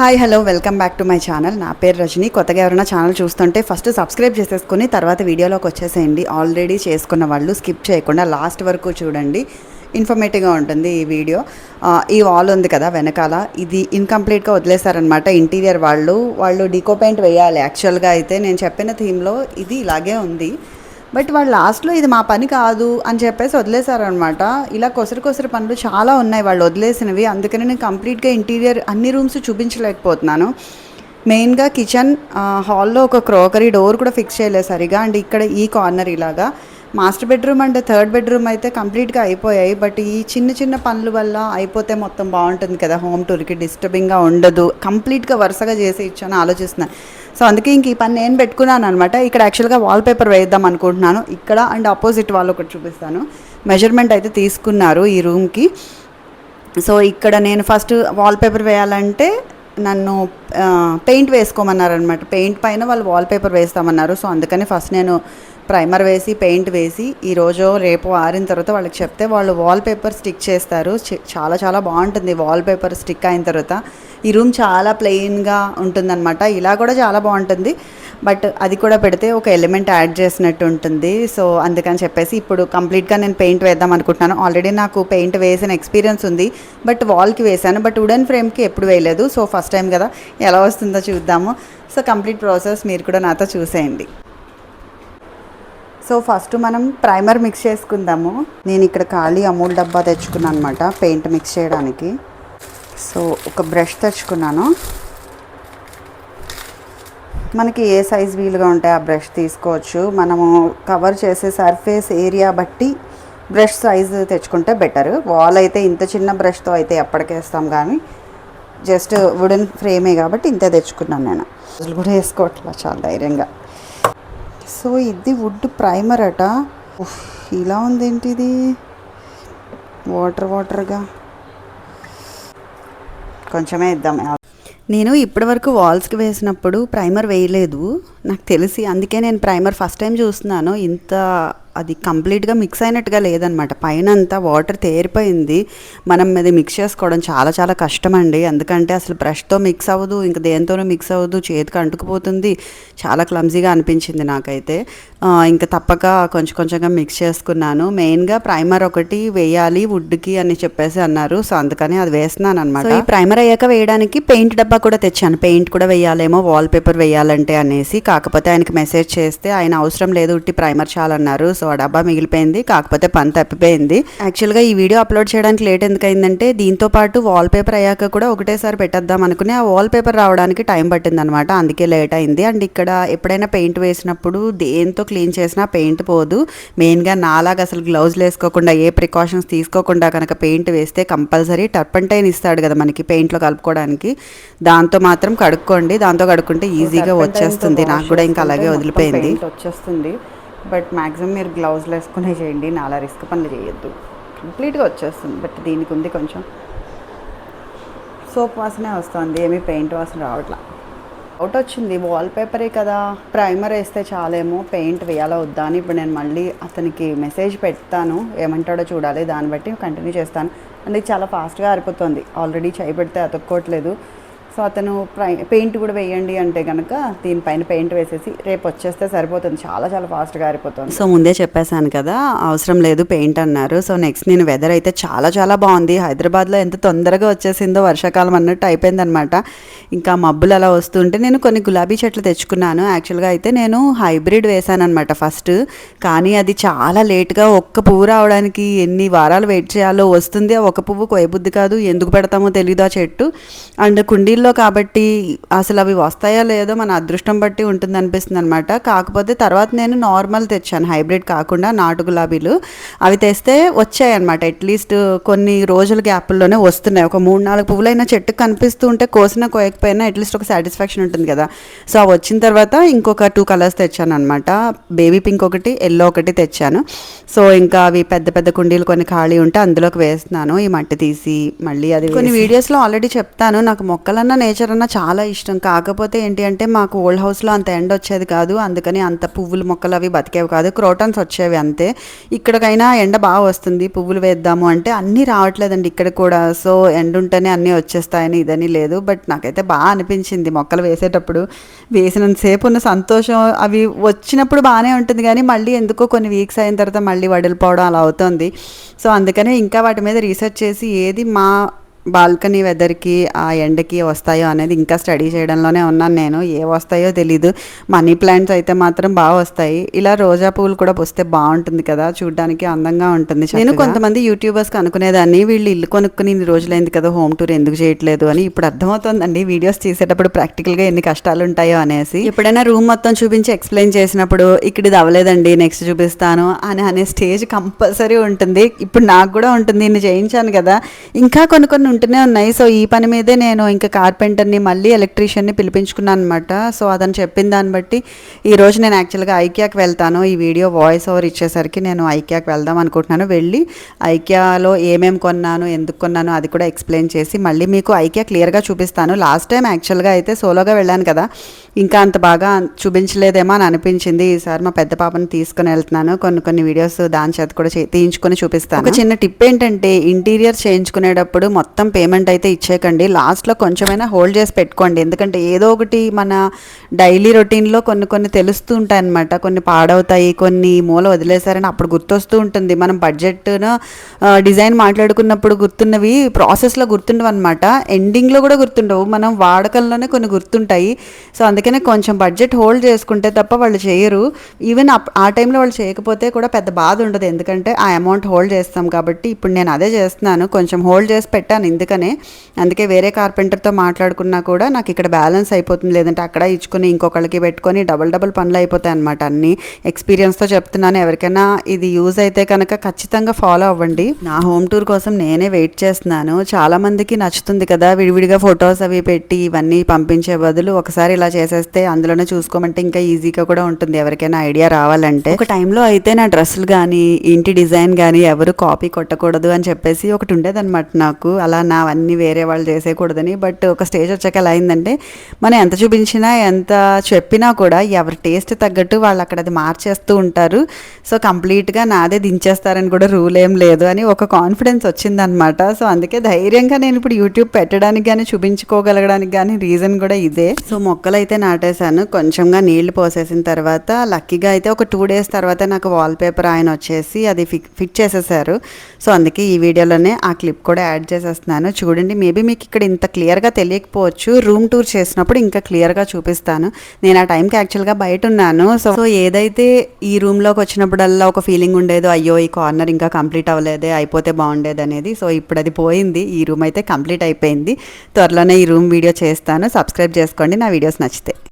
Hi hello welcome back to my channel. నా పేరు రజని. కొత్తగా ఎవరైనా ఛానల్ చూస్తుంటే ఫస్ట్ సబ్స్క్రైబ్ చేసేసుకుని తర్వాత వీడియోలోకి వచ్చేసేయండి. ఆల్రెడీ చేసుకున్న వాళ్ళు స్కిప్ చేయకుండా లాస్ట్ వరకు చూడండి. ఇన్ఫర్మేటివ్గా ఉంటుంది ఈ వీడియో. ఈ వాల్ ఉంది కదా వెనకాల, ఇది ఇన్కంప్లీట్గా వదిలేశారనమాట. ఇంటీరియర్ వాళ్ళు డీకో పెయింట్ వేయాలి. యాక్చువల్గా అయితే నేను చెప్పిన థీమ్లో ఇది ఇలాగే ఉంది, బట్ వాళ్ళు లాస్ట్లో ఇది మా పని కాదు అని చెప్పేసి వదిలేశారనమాట. ఇలా కొసరు పనులు చాలా ఉన్నాయి వాళ్ళు వదిలేసినవి. అందుకని నేను కంప్లీట్గా ఇంటీరియర్ అన్ని రూమ్స్ చూపించలేకపోతున్నాను. మెయిన్గా కిచెన్ హాల్లో ఒక క్రోకరీ డోర్ కూడా ఫిక్స్ చేయలేదు సరిగా. అండ్ ఇక్కడ ఈ కార్నర్ ఇలాగా master bedroom and third bedroom అయితే కంప్లీట్గా అయిపోయాయి. బట్ ఈ చిన్న పనుల వల్ల అయిపోతే మొత్తం బాగుంటుంది కదా, హోమ్ టూర్కి డిస్టర్బింగ్గా ఉండదు. కంప్లీట్గా వరుసగా చేసి ఇచ్చాను ఆలోచిస్తున్నాను. సో అందుకే ఇంక ఈ పని నేను పెట్టుకున్నాను అనమాట. ఇక్కడ యాక్చువల్గా వాల్పేపర్ వేద్దాం అనుకుంటున్నాను. ఇక్కడ అండ్ ఆపోజిట్ వాళ్ళు ఒకటి చూపిస్తాను. మెజర్మెంట్ అయితే తీసుకున్నారు ఈ రూమ్కి. సో ఇక్కడ నేను ఫస్ట్ వాల్పేపర్ వేయాలంటే నన్ను పెయింట్ వేసుకోమన్నారనమాట. పెయింట్ పైన వాళ్ళు వాల్పేపర్ వేస్తామన్నారు. సో అందుకని ఫస్ట్ నేను ప్రైమర్ వేసి పెయింట్ వేసి ఈరోజు రేపు ఆరిన తర్వాత వాళ్ళకి చెప్తే వాళ్ళు వాల్పేపర్ స్టిక్ చేస్తారు. చాలా బాగుంటుంది వాల్పేపర్ స్టిక్ అయిన తర్వాత. ఈ రూమ్ చాలా ప్లెయిన్గా ఉంటుందన్నమాట. ఇలా కూడా చాలా బాగుంటుంది, బట్ అది కూడా పెడితే ఒక ఎలిమెంట్ యాడ్ చేసినట్టు ఉంటుంది. సో అందుకని చెప్పేసి ఇప్పుడు కంప్లీట్గా నేను పెయింట్ వేద్దాం అనుకుంటున్నాను. ఆల్రెడీ నాకు పెయింట్ వేసిన ఎక్స్పీరియన్స్ ఉంది, బట్ వాల్కి వేసాను, బట్ వుడెన్ ఫ్రేమ్కి ఎప్పుడు వేయలేదు. సో ఫస్ట్ టైం కదా, ఎలా వస్తుందో చూద్దాము. సో కంప్లీట్ ప్రాసెస్ మీరు కూడా నాతో చూసేయండి. సో ఫస్ట్ మనం ప్రైమర్ మిక్స్ చేసుకుందాము. నేను ఇక్కడ ఖాళీ అమూల్ డబ్బా తెచ్చుకున్నాను అనమాట పెయింట్ మిక్స్ చేయడానికి. సో ఒక బ్రష్ తెచ్చుకున్నాను. మనకి ఏ సైజ్ వీలుగా ఉంటే ఆ బ్రష్ తీసుకోవచ్చు. మనము కవర్ చేసే సర్ఫేస్ ఏరియా బట్టి బ్రష్ సైజు తెచ్చుకుంటే బెటర్. వాల్ అయితే ఇంత చిన్న బ్రష్తో అయితే ఎప్పటికేస్తాం, కానీ జస్ట్ వుడెన్ ఫ్రేమే కాబట్టి ఇంతే తెచ్చుకున్నాను నేను. అసలు కూడా వేసుకోవట్లా చాలా ధైర్యంగా. సో ఇది వుడ్ ప్రైమర్ అట. ఇలా ఉందేంటి ఇది, వాటర్గా కొంచెమే ఇద్దాం. నేను ఇప్పటివరకు వాల్స్కి వేసినప్పుడు ప్రైమర్ వేయలేదు నాకు తెలిసి, అందుకే నేను ప్రైమర్ ఫస్ట్ టైం చూస్తున్నాను. ఇంత అది కంప్లీట్గా మిక్స్ అయినట్టుగా లేదనమాట. పైన అంతా వాటర్ తేరిపోయింది. మనం అది మిక్స్ చేసుకోవడం చాలా కష్టం అండి. ఎందుకంటే అసలు బ్రష్తో మిక్స్ అవ్వదు, ఇంకా దేనితోనూ మిక్స్ అవ్వదు, చేతికి అంటుకుపోతుంది. చాలా క్లమ్జీగా అనిపించింది నాకైతే. ఇంకా తప్పక కొంచెంగా మిక్స్ చేసుకున్నాను. మెయిన్గా ప్రైమర్ ఒకటి వేయాలి వుడ్కి అని చెప్పేసి అన్నారు. సో అందుకని అది వేస్తున్నాను అనమాట. ఈ ప్రైమర్ అయ్యాక వేయడానికి పెయింట్ డబ్బా కూడా తెచ్చాను. పెయింట్ కూడా వేయాలేమో వాల్పేపర్ వేయాలంటే అనేసి. కాకపోతే ఆయనకి మెసేజ్ చేస్తే ఆయన అవసరం లేదు, ఉట్టి ప్రైమర్ చాలన్నారు. సో ఆ డబ్బా మిగిలిపోయింది, కాకపోతే పని తప్పిపోయింది. యాక్చువల్గా ఈ వీడియో అప్లోడ్ చేయడానికి లేట్ ఎందుకైందంటే దీంతో పాటు వాల్పేపర్ అయ్యాక కూడా ఒకటేసారి పెట్టేద్దాం అనుకుని ఆ వాల్పేపర్ రావడానికి టైం పట్టింది అనమాట. అందుకే లేట్ అయింది. అండ్ ఇక్కడ ఎప్పుడైనా పెయింట్ వేసినప్పుడు దేంతో క్లీన్ చేసినా పెయింట్ పోదు. మెయిన్గా నాలాగా అసలు గ్లౌజులు వేసుకోకుండా ఏ ప్రికాషన్స్ తీసుకోకుండా కనుక పెయింట్ వేస్తే కంపల్సరీ టర్పంటైన్ ఇస్తాడు కదా మనకి పెయింట్లో కలుపుకోవడానికి, దాంతో మాత్రం కడుక్కోండి. దాంతో కడుక్కుంటే ఈజీగా వచ్చేస్తుంది. నాకు కూడా ఇంకా అలాగే వదిలిపోయింది, వచ్చేస్తుంది. బట్ మ్యాక్సిమం మీరు గ్లౌజులు వేసుకునే చేయండి, నాలా రిస్క్ పనులు చేయొద్దు. కంప్లీట్గా వచ్చేస్తుంది. బట్ దీనికి ఉంది కొంచెం సోప్ వాసనే వస్తుంది, ఏమీ పెయింట్ వాసన రావట్లా. అవుట్ వచ్చింది. వాల్పేపరే కదా, ప్రైమర్ వేస్తే చాలేమో, పెయింట్ వేయాలా వద్దా అని ఇప్పుడు నేను మళ్ళీ అతనికి మెసేజ్ పెడతాను. ఏమంటాడో చూడాలి, దాన్ని బట్టి కంటిన్యూ చేస్తాను. అండ్ ఇది చాలా ఫాస్ట్గా ఆరిపోతుంది. ఆల్రెడీ చేయి పెడితే అతుక్కోవట్లేదు. సో అతను పెయింట్ కూడా వేయండి అంటే కనుక దీనిపైన పెయింట్ వేసేసి రేపు వచ్చేస్తే సరిపోతుంది. చాలా ఫాస్ట్గా ఆరిపోతుంది. సో ముందే చెప్పేశాను కదా అవసరం లేదు పెయింట్ అన్నారు. సో నెక్స్ట్ నేను వెదర్ అయితే చాలా బాగుంది. హైదరాబాద్లో ఎంత తొందరగా వచ్చేసిందో వర్షాకాలం అన్నట్టు అయిపోయిందనమాట. ఇంకా మబ్బులు అలా వస్తుంటే నేను కొన్ని గులాబీ చెట్లు తెచ్చుకున్నాను. యాక్చువల్గా అయితే నేను హైబ్రిడ్ వేసాను అనమాట ఫస్ట్, కానీ అది చాలా లేట్గా ఒక్క పువ్వు రావడానికి ఎన్ని వారాలు వెయిట్ చేయాలో వస్తుంది. ఒక పువ్వు కోయబుద్ధి కాదు, ఎందుకు పెడతామో తెలీదు ఆ చెట్టు. అండ్ కుండీల్లో కాబట్టి అసలు అవి వస్తాయో లేదో మన అదృష్టం బట్టి ఉంటుంది అనిపిస్తుంది అనమాట. కాకపోతే తర్వాత నేను నార్మల్ తెచ్చాను, హైబ్రిడ్ కాకుండా నాటు గులాబీలు. అవి తెస్తే వచ్చాయి అనమాట. అట్లీస్ట్ కొన్ని రోజుల గ్యాప్లోనే వస్తున్నాయి. ఒక 3-4 పువ్వులైనా చెట్టుకు కనిపిస్తూ ఉంటే కోసినా కోయకపోయినా అట్లీస్ట్ ఒక సాటిస్ఫాక్షన్ ఉంటుంది కదా. సో అవి వచ్చిన తర్వాత ఇంకొక 2 కలర్స్ తెచ్చాను అనమాట. బేబీ పింక్ ఒకటి, ఎల్లో ఒకటి తెచ్చాను. సో ఇంకా అవి పెద్ద కుండీలు కొన్ని ఖాళీ ఉంటే అందులోకి వేస్తున్నాను. ఈ మట్టి తీసి మళ్ళీ అది కొన్ని వీడియోస్లో ఆల్రెడీ చెప్తాను, నాకు మొక్కలన్న అన్న నేచర్ అన్న చాలా ఇష్టం. కాకపోతే ఏంటి అంటే మాకు ఓల్డ్ హౌస్లో అంత ఎండ వచ్చేది కాదు, అందుకని అంత పువ్వులు మొక్కలు అవి బతికేవి కాదు, క్రోటన్స్ వచ్చేవి అంతే. ఇక్కడికైనా ఎండ బాగా వస్తుంది, పువ్వులు వేద్దాము అంటే అన్నీ రావట్లేదండి ఇక్కడ కూడా. సో ఎండ ఉంటేనే అన్నీ వచ్చేస్తాయని ఇదని లేదు. బట్ నాకైతే బాగా అనిపించింది మొక్కలు వేసేటప్పుడు. వేసినంతసేపు ఉన్న సంతోషం అవి వచ్చినప్పుడు బాగానే ఉంటుంది, కానీ మళ్ళీ ఎందుకో కొన్ని వీక్స్ అయిన తర్వాత మళ్ళీ వడిలిపోవడం అలా అవుతుంది. సో అందుకనే ఇంకా వాటి మీద రీసెర్చ్ చేసి ఏది మా బాల్కనీ వెదర్కి ఆ ఎండకి వస్తాయో అనేది ఇంకా స్టడీ చేయడంలోనే ఉన్నాను నేను. ఏ వస్తాయో తెలీదు. మనీ ప్లాంట్స్ అయితే మాత్రం బాగా వస్తాయి. ఇలా రోజా పువ్వులు కూడా వస్తే బాగుంటుంది కదా, చూడడానికి అందంగా ఉంటుంది. నేను కొంతమంది యూట్యూబర్స్కి అనుకునేదాన్ని, వీళ్ళు ఇల్లు కొనుక్కుని ఇన్ని రోజులైంది కదా హోమ్ టూర్ ఎందుకు చేయట్లేదు అని. ఇప్పుడు అర్థమవుతుందండి వీడియోస్ తీసేటప్పుడు ప్రాక్టికల్గా ఎన్ని కష్టాలు ఉంటాయో అనేసి. ఎప్పుడైనా రూమ్ మొత్తం చూపించి ఎక్స్ప్లెయిన్ చేసినప్పుడు ఇక్కడ ఇది అవ్వలేదండి నెక్స్ట్ చూపిస్తాను అని అనే స్టేజ్ కంపల్సరీ ఉంటుంది. ఇప్పుడు నాకు కూడా ఉంటుంది, ఇన్ని చేయించాను కదా ఇంకా కొన్ని ఉంటూనే ఉన్నాయి. సో ఈ పని మీదే నేను ఇంకా కార్పెంటర్ని మళ్ళీ ఎలక్ట్రీషియన్ని పిలిపించుకున్నాను అనమాట. సో అతను చెప్పిన దాన్ని బట్టి ఈరోజు నేను యాక్చువల్గా ఐకియాకి వెళ్తాను. ఈ వీడియో వాయిస్ ఓవర్ ఇచ్చేసరికి నేను ఐకియాకి వెళ్దాం అనుకుంటున్నాను. వెళ్ళి ఐకియాలో ఏమేమి కొన్నాను, ఎందుకు కొన్నాను అది కూడా ఎక్స్ప్లెయిన్ చేసి మళ్ళీ మీకు ఐకియా క్లియర్గా చూపిస్తాను. లాస్ట్ టైం యాక్చువల్గా అయితే సోలోగా వెళ్ళాను కదా, ఇంకా అంత బాగా చూపించలేదేమో అని అనిపించింది. ఈసారి మా పెద్ద పాపని తీసుకుని వెళ్తున్నాను. కొన్ని వీడియోస్ దాని చేత కూడా తీయించుకొని చూపిస్తాను. ఒక చిన్న టిప్ ఏంటంటే ఇంటీరియర్ చేయించుకునేటప్పుడు మొత్తం పేమెంట్ అయితే ఇచ్చేయకండి, లాస్ట్లో కొంచెమైనా హోల్డ్ చేసి పెట్టుకోండి. ఎందుకంటే ఏదో ఒకటి మన డైలీ రొటీన్లో కొన్ని తెలుస్తూ ఉంటాయి అన్నమాట. కొన్ని పాడవుతాయి, కొన్ని మూల వదిలేశారని అప్పుడు గుర్తొస్తూ ఉంటుంది. మనం బడ్జెట్ను డిజైన్ మాట్లాడుకున్నప్పుడు గుర్తున్నవి ప్రాసెస్లో గుర్తుండవు అనమాట, ఎండింగ్లో కూడా గుర్తుండవు, మనం వాడకంలోనే కొన్ని గుర్తుంటాయి. సో అందుకనే కొంచెం బడ్జెట్ హోల్డ్ చేసుకుంటే తప్ప వాళ్ళు చేయరు. ఈవెన్ ఆ టైంలో వాళ్ళు చేయకపోతే కూడా పెద్ద బాధ ఉండదు, ఎందుకంటే ఆ అమౌంట్ హోల్డ్ చేస్తాం కాబట్టి. ఇప్పుడు నేను అదే చేస్తున్నాను, కొంచెం హోల్డ్ చేసి పెట్టాను. అందుకే వేరే కార్పెంటర్తో మాట్లాడుకున్నా కూడా నాకు ఇక్కడ బ్యాలెన్స్ అయిపోతుంది, లేదంటే అక్కడ ఇచ్చుకుని ఇంకొకళ్ళకి పెట్టుకొని డబుల్ పనులు అయిపోతాయి అనమాట. అన్ని ఎక్స్పీరియన్స్తో చెప్తున్నాను. ఎవరికైనా ఇది యూజ్ అయితే కనుక ఖచ్చితంగా ఫాలో అవ్వండి. నా హోమ్ టూర్ కోసం నేనే వెయిట్ చేస్తున్నాను. చాలా మందికి నచ్చుతుంది కదా విడివిడిగా ఫొటోస్ అవి పెట్టి ఇవన్నీ పంపించే బదులు ఒకసారి ఇలా చేసేస్తే అందులోనే చూసుకోమంటే ఇంకా ఈజీగా కూడా ఉంటుంది ఎవరికైనా ఐడియా రావాలంటే. ఒక టైంలో అయితే నా డ్రెస్సులు కానీ ఇంటి డిజైన్ కానీ ఎవరు కాపీ కొట్టకూడదు అని చెప్పేసి ఒకటి ఉండేదన్నమాట నాకు. అలా నావన్నీ వేరే వాళ్ళు చేసేయకూడదని. బట్ ఒక స్టేజ్ వచ్చాక ఎలా అయిందంటే మనం ఎంత చూపించినా ఎంత చెప్పినా కూడా ఎవరి టేస్ట్ తగ్గట్టు వాళ్ళు అక్కడ అది మార్చేస్తూ ఉంటారు. సో కంప్లీట్గా నాదే దించేస్తారని కూడా రూల్ ఏం లేదు అని ఒక కాన్ఫిడెన్స్ వచ్చిందనమాట. సో అందుకే ధైర్యంగా నేను ఇప్పుడు యూట్యూబ్ పెట్టడానికి కానీ చూపించుకోగలగడానికి కానీ రీజన్ కూడా ఇదే. సో మొక్కలు అయితే నాటేశాను, కొంచెంగా నీళ్లు పోసేసిన తర్వాత లక్కీగా అయితే ఒక 2 days తర్వాత నాకు వాల్పేపర్ ఆయన వచ్చేసి అది ఫిట్ చేసేసారు. సో అందుకే ఈ వీడియోలోనే ఆ క్లిప్ కూడా యాడ్ చేసేస్తున్నాను. చూడండి, మేబీ మీకు ఇక్కడ ఇంత క్లియర్గా తెలియకపోవచ్చు, రూమ్ టూర్ చేసినప్పుడు ఇంకా క్లియర్గా చూపిస్తాను. నేను ఆ టైంకి యాక్చువల్గా బయట ఉన్నాను. సో ఏదైతే ఈ రూమ్లోకి వచ్చినప్పుడల్లా ఒక ఫీలింగ్ ఉండేదో, అయ్యో ఈ కార్నర్ ఇంకా కంప్లీట్ అవ్వలేదే, అయిపోతే బాగుండేది అనేది. సో ఇప్పుడు అది పోయింది, ఈ రూమ్ అయితే కంప్లీట్ అయిపోయింది. త్వరలోనే ఈ రూమ్ వీడియో చేస్తాను. సబ్స్క్రైబ్ చేసుకోండి నా వీడియోస్ నచ్చితే.